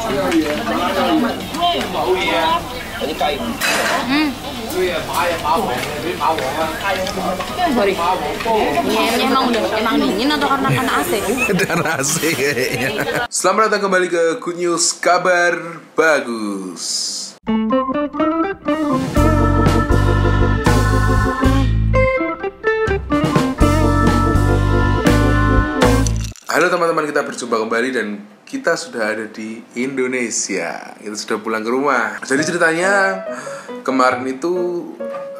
Sorry. Ini emang dingin atau karena AC? Karena AC kayaknya. Selamat datang kembali ke Good News, kabar bagus. Halo teman-teman, kita berjumpa kembali dan kita sudah ada di Indonesia. Kita sudah pulang ke rumah. Jadi ceritanya kemarin itu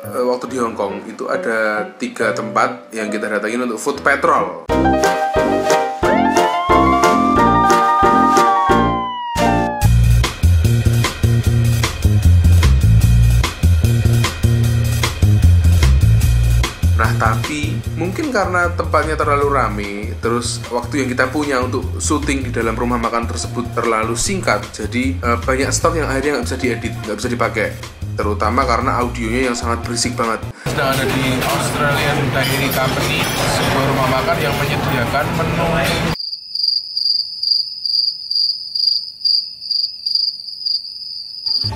waktu di Hong Kong itu ada 3 tempat yang kita datangin untuk food patrol. Nah, tapi mungkin karena tempatnya terlalu rame, terus waktu yang kita punya untuk syuting di dalam rumah makan tersebut terlalu singkat, jadi banyak stok yang akhirnya nggak bisa diedit, nggak bisa dipakai, terutama karena audionya yang sangat berisik banget. Sedang ada di Australian Dairy Company, sebuah rumah makan yang menyediakan menu.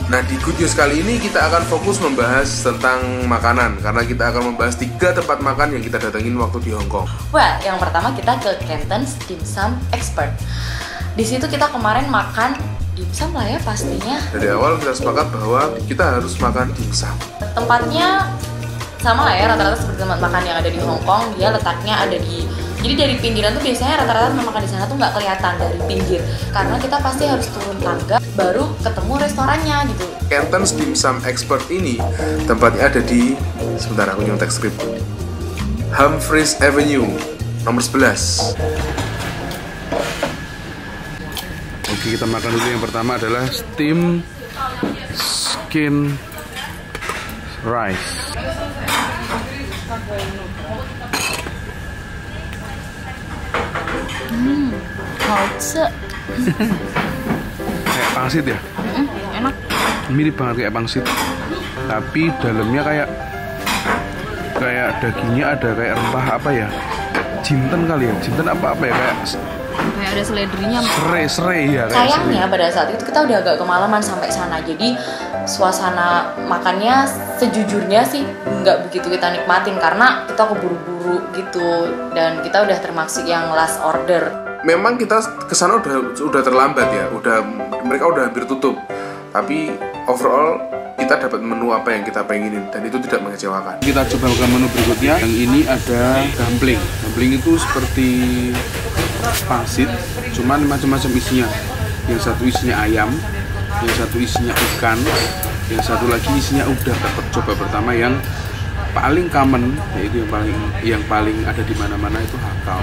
Nah, di Good News kali ini kita akan fokus membahas tentang makanan, karena kita akan membahas 3 tempat makan yang kita datengin waktu di Hong Kong. Well, yang pertama kita ke Canton's Dim Sum Expert. Di situ kita kemarin makan dimsum lah ya pastinya. Dari awal kita sepakat bahwa kita harus makan dimsum. Tempatnya sama lah ya, rata-rata seperti tempat makan yang ada di Hong Kong. Dia letaknya ada di, jadi dari pinggiran tuh biasanya rata-rata makan di sana tuh nggak kelihatan dari pinggir, karena kita pasti harus turun tangga baru ketemu restorannya gitu. Canton's Dim Sum Expert ini tempatnya ada di, sebentar aku nyontek skrip, Humphreys Avenue nomor 11. Oke, kita makan dulu. Yang pertama adalah steam skin rice. Hauce. Kayak pangsit ya? Enak. Mirip banget kayak pangsit, tapi dalamnya kayak dagingnya ada kayak rempah apa ya? Jinten kali ya? Jinten apa ya? Kayak ada seledrinya. Serai ya. Sayangnya pada saat itu kita udah agak kemalaman sampai sana, jadi suasana makannya sejujurnya sih nggak begitu kita nikmatin karena kita keburu-buru gitu dan kita udah termasuk yang last order. Memang kita kesana udah terlambat ya, mereka udah hampir tutup, tapi overall kita dapat menu apa yang kita pengenin dan itu tidak mengecewakan. Kita coba ke menu berikutnya. Yang ini ada dumpling. Dumpling itu seperti pangsit, cuman macam-macam isinya. Yang satu isinya ayam, yang satu isinya ikan, yang satu lagi isinya udang. Dapat coba pertama yang paling common, yaitu yang paling ada di mana-mana itu hakau.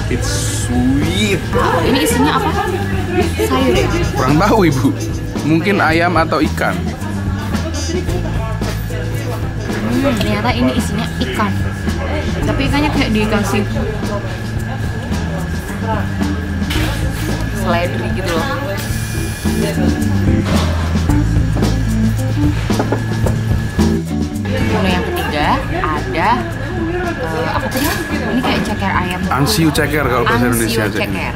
It's sweet. Ini isinya apa? Sayur ya? Kurang tahu ibu. Mungkin ayam atau ikan. Ternyata ini isinya ikan. Tapi ikannya kayak dikasih seledri gitu loh. Menu yang ketiga ada apa tadi? Ini kayak ceker ayam. Ansiu ceker kalau bahasa Indonesia. Ansiu ceker.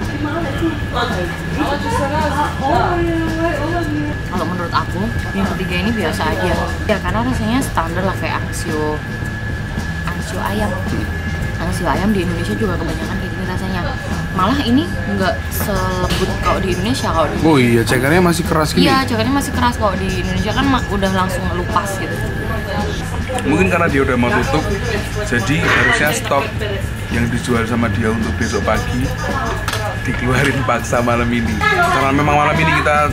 Kalau menurut aku yang ketiga ini biasa aja ya, karena rasanya standar lah kayak ansiu ayam. Ansiu ayam di Indonesia juga kebanyakan kayak gini rasanya. Malah ini nggak selembut kalau di Indonesia. Oh iya, cekernya masih keras gini. Iya, cekernya masih keras. Kalau di Indonesia kan udah langsung lupas gitu. Mungkin karena dia udah mau tutup, jadi harusnya stok yang dijual sama dia untuk besok pagi dikeluarin paksa malam ini. Karena memang malam ini kita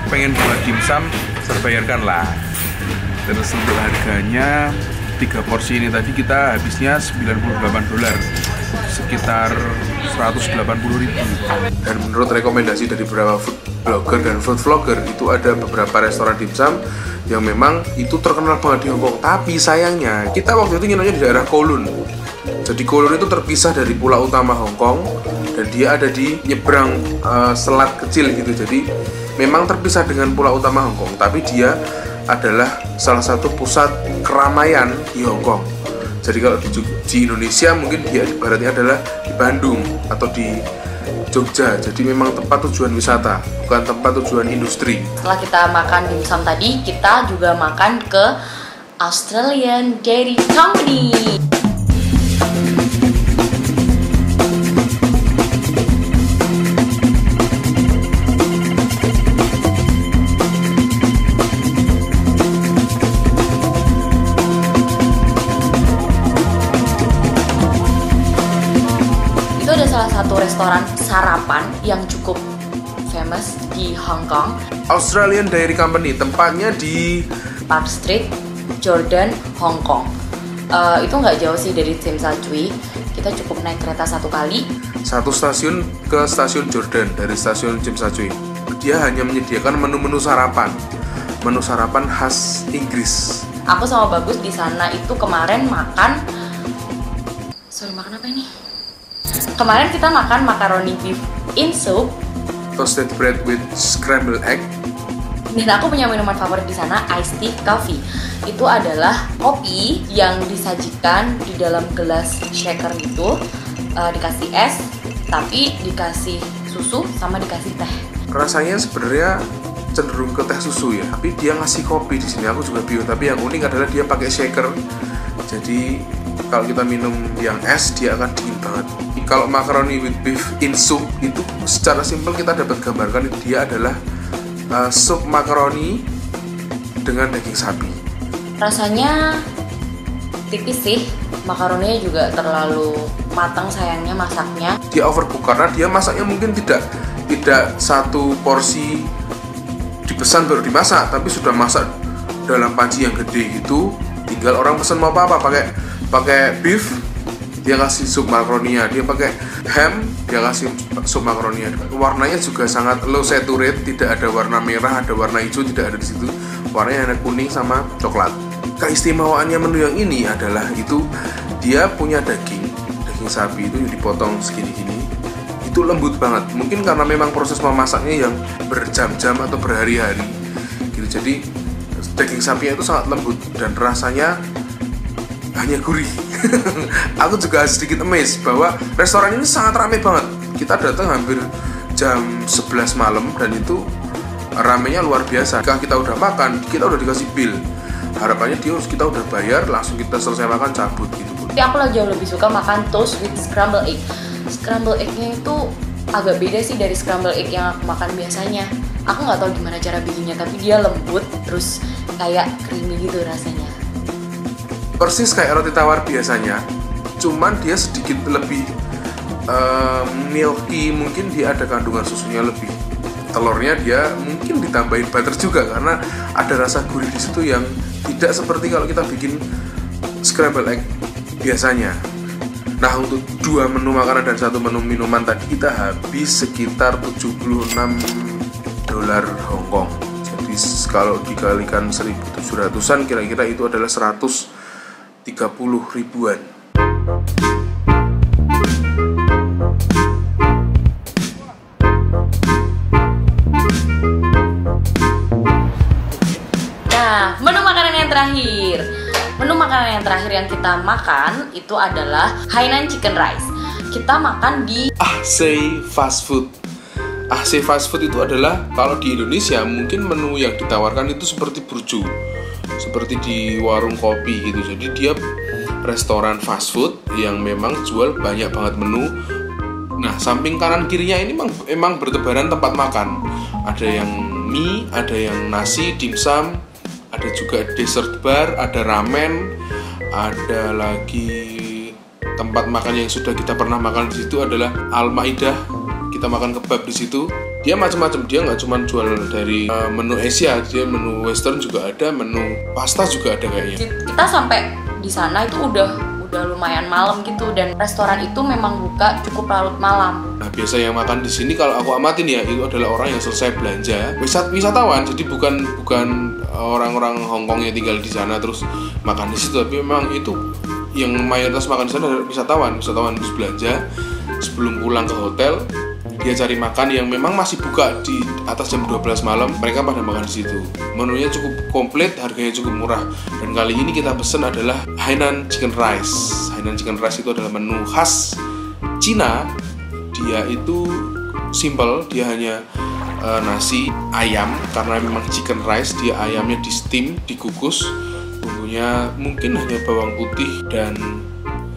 pengen buat dimsum, terbayarkan lah. Terus untuk harganya 3 porsi ini tadi kita habisnya $98, sekitar 180.000. Dan menurut rekomendasi dari beberapa food blogger dan food vlogger itu ada beberapa restoran dimsum yang memang itu terkenal banget di Hong Kong. Tapi sayangnya kita waktu itu nginepnya di daerah Kowloon. Jadi Kowloon itu terpisah dari pulau utama Hong Kong dan dia ada di nyebrang selat kecil gitu. Jadi memang terpisah dengan pulau utama Hong Kong, tapi dia adalah salah satu pusat keramaian di Hong Kong. Jadi kalau di Indonesia mungkin dia ibaratnya adalah di Bandung atau di Jogja. Jadi memang tempat tujuan wisata, bukan tempat tujuan industri. Setelah kita makan dimsum tadi, kita juga makan ke Australian Dairy Company. Salah satu restoran sarapan yang cukup famous di Hong Kong. Australian Dairy Company, tempatnya di Park Street, Jordan, Hong Kong. Itu nggak jauh sih dari Tsim Sha Tsui. Kita cukup naik kereta 1 kali. 1 stasiun ke stasiun Jordan dari stasiun Tsim Sha Tsui. Dia hanya menyediakan menu-menu sarapan khas Inggris. Aku sama Bagus di sana itu kemarin makan. Makan apa ini? Kemarin kita makan macaroni beef in soup, toasted bread with scrambled egg. Dan aku punya minuman favorit di sana, iced tea coffee. Itu adalah kopi yang disajikan di dalam gelas shaker gitu, dikasih es, tapi dikasih susu sama dikasih teh. Rasanya sebenarnya cenderung ke teh susu ya, tapi dia ngasih kopi di sini. Aku juga bingung, tapi yang unik adalah dia pakai shaker. Jadi kalau kita minum yang es, dia akan dingin banget. Kalau macaroni with beef in soup itu secara simpel kita dapat gambarkan dia adalah sup makaroni dengan daging sapi. Rasanya tipis sih, makaroninya juga terlalu matang sayangnya masaknya. Dia overcook karena dia masaknya mungkin tidak satu porsi dipesan baru dimasak, tapi sudah masak dalam panci yang gede gitu. Tinggal orang pesan mau apa pakai beef, dia kasih sup makaroninya. Dia pakai ham, dia kasih sup makaroninya. Warnanya juga sangat low saturate, tidak ada warna merah, ada warna hijau, tidak ada di situ. Warnanya ada kuning sama coklat. Keistimewaannya menu yang ini adalah itu dia punya daging sapi itu yang dipotong segini-gini. Itu lembut banget. Mungkin karena memang proses memasaknya yang berjam-jam atau berhari-hari gitu. Jadi daging sapinya itu sangat lembut dan rasanya hanya gurih. Aku juga sedikit amazed bahwa restoran ini sangat ramai banget. Kita datang hampir jam 11 malam dan itu ramainya luar biasa. Ketika kita udah makan, kita udah dikasih bill. Harapannya kita udah bayar, langsung kita selesai makan cabut gitu. Tapi aku jauh lebih suka makan toast with scrambled egg. Scrambled egg-nya itu agak beda sih dari scrambled egg yang aku makan biasanya. Aku nggak tahu gimana cara bikinnya, tapi dia lembut, terus kayak creamy gitu rasanya. Persis kayak roti tawar biasanya, cuman dia sedikit lebih milky, mungkin dia ada kandungan susunya lebih. Telurnya dia mungkin ditambahin butter juga karena ada rasa gurih di situ yang tidak seperti kalau kita bikin scrambled egg biasanya. Nah, untuk 2 menu makanan dan 1 menu minuman tadi kita habis sekitar 76 dolar Hong Kong. Jadi kalau dikalikan 1.700-an kira-kira itu adalah 130 ribuan. Nah, menu makanan yang terakhir. Menu makanan yang terakhir yang kita makan itu adalah Hainan Chicken Rice. Kita makan di Ahsay Fast Food. Ahsay Fast Food itu adalah kalau di Indonesia mungkin menu yang ditawarkan itu seperti burju, seperti di warung kopi gitu. Jadi dia restoran fast food yang memang jual banyak banget menu. Nah, samping kanan kirinya ini memang bertebaran tempat makan. Ada yang mie, ada yang nasi, dimsum, ada juga dessert bar, ada ramen, ada lagi tempat makan yang sudah kita pernah makan di situ adalah Al Maidah. Kita makan kebab di situ. Dia macam-macam, dia nggak cuma jual dari menu Asia, dia menu Western juga ada, menu pasta juga ada kayaknya. Kita sampai di sana itu udah lumayan malam gitu, dan restoran itu memang buka cukup larut malam. Nah, biasa yang makan di sini kalau aku amatin ya itu adalah orang yang selesai belanja, wisatawan. Jadi bukan orang-orang Hongkong yang tinggal di sana terus makan di situ, tapi memang itu yang mayoritas makan di sana adalah wisatawan harus belanja sebelum pulang ke hotel. dia cari makan yang memang masih buka di atas jam 12 malam, mereka pada makan di situ. Menunya cukup komplit, harganya cukup murah. Dan kali ini kita pesen adalah Hainan Chicken Rice. Hainan Chicken Rice itu adalah menu khas Cina. Dia itu simple, dia hanya nasi, ayam, karena memang chicken rice, dia ayamnya di steam, dikukus. Bumbunya mungkin hanya bawang putih dan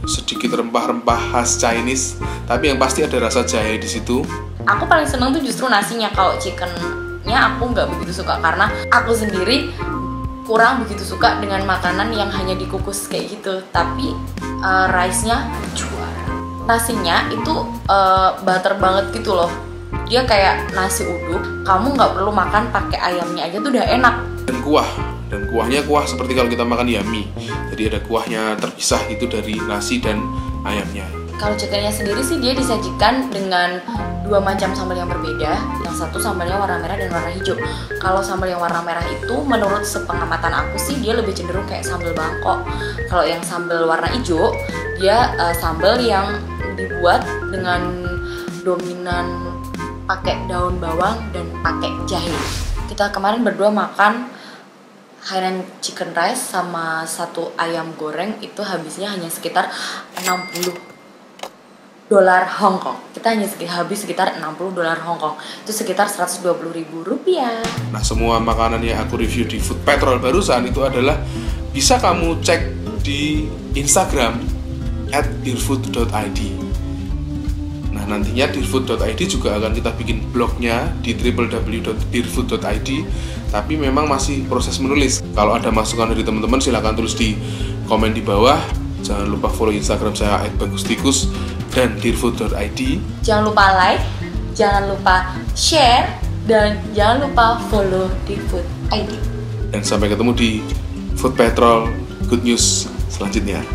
sedikit rempah-rempah khas Chinese, tapi yang pasti ada rasa jahe di situ. Aku paling seneng tuh justru nasinya. Kalau chickennya aku nggak begitu suka, karena aku sendiri kurang begitu suka dengan makanan yang hanya dikukus kayak gitu. Tapi rice-nya juara. Nasinya itu butter banget gitu loh. Dia kayak nasi uduk, kamu nggak perlu makan pakai ayamnya aja tuh udah enak. Dan kuahnya kuah seperti kalau kita makan yummy. Jadi ada kuahnya terpisah itu dari nasi dan ayamnya. Kalau chickennya sendiri sih dia disajikan dengan 2 macam sambal yang berbeda. Yang satu sambalnya warna merah dan warna hijau. Kalau sambal yang warna merah itu menurut sepengamatan aku sih dia lebih cenderung kayak sambal Bangkok. Kalau yang sambal warna hijau dia sambal yang dibuat dengan dominan pakai daun bawang dan pakai jahe. Kita kemarin berdua makan Hainan Chicken Rice sama 1 ayam goreng, itu habisnya hanya sekitar $60 Hongkong. Kita hanya habis sekitar $60 Hongkong. Itu sekitar Rp120.000. Nah, semua makanan yang aku review di Food Patrol barusan itu adalah bisa kamu cek di Instagram @dearfood.id. Nah, nantinya dearfood.id juga akan kita bikin blognya di www.dearfood.id. Tapi memang masih proses menulis. Kalau ada masukan dari teman-teman silahkan tulis di komen di bawah. Jangan lupa follow Instagram saya @bagustikus dan dearfood.id. Jangan lupa like, jangan lupa share, dan jangan lupa follow Dearfood.id. Dan sampai ketemu di Food Patrol Good News selanjutnya.